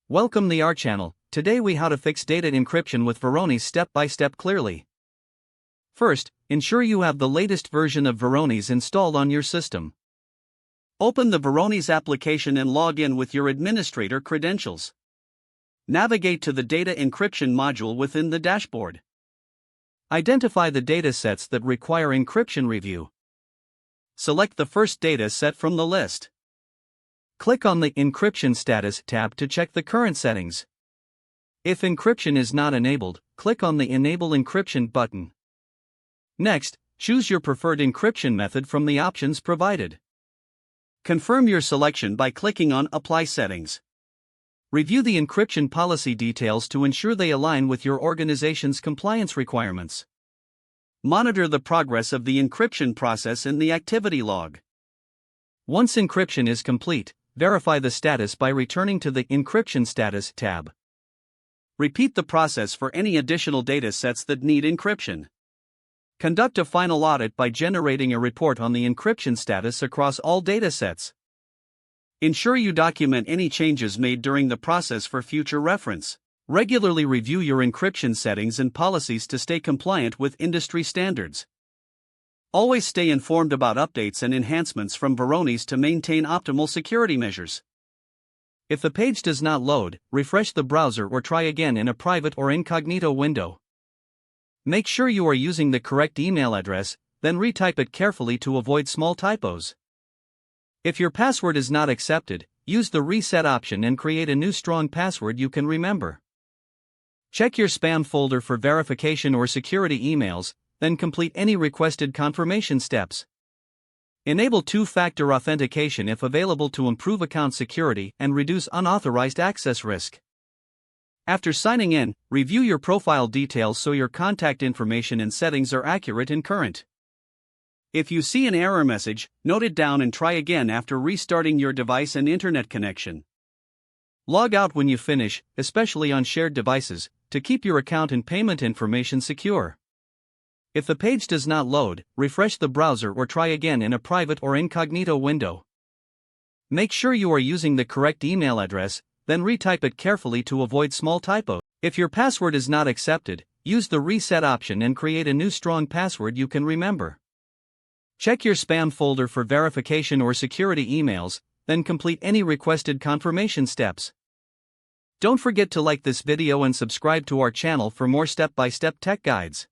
Welcome to our channel. Today we how to fix data encryption with Varonis step by step clearly. First, ensure you have the latest version of Varonis installed on your system. Open the Varonis application and log in with your administrator credentials. Navigate to the data encryption module within the dashboard. Identify the data sets that require encryption review. Select the first data set from the list. Click on the Encryption Status tab to check the current settings. If encryption is not enabled, click on the Enable Encryption button. Next, choose your preferred encryption method from the options provided. Confirm your selection by clicking on Apply Settings. Review the encryption policy details to ensure they align with your organization's compliance requirements. Monitor the progress of the encryption process in the activity log. Once encryption is complete, verify the status by returning to the Encryption Status tab. Repeat the process for any additional data sets that need encryption. Conduct a final audit by generating a report on the encryption status across all data sets. Ensure you document any changes made during the process for future reference. Regularly review your encryption settings and policies to stay compliant with industry standards. Always stay informed about updates and enhancements from Varonis to maintain optimal security measures. If the page does not load, refresh the browser or try again in a private or incognito window. Make sure you are using the correct email address, then retype it carefully to avoid small typos. If your password is not accepted, use the reset option and create a new strong password you can remember. Check your spam folder for verification or security emails, then complete any requested confirmation steps. Enable two-factor authentication if available to improve account security and reduce unauthorized access risk. After signing in, review your profile details so your contact information and settings are accurate and current. If you see an error message, note it down and try again after restarting your device and internet connection. Log out when you finish, especially on shared devices, to keep your account and payment information secure. If the page does not load, refresh the browser or try again in a private or incognito window. Make sure you are using the correct email address, then retype it carefully to avoid small typos. If your password is not accepted, use the reset option and create a new strong password you can remember. Check your spam folder for verification or security emails, then complete any requested confirmation steps. Don't forget to like this video and subscribe to our channel for more step-by-step tech guides.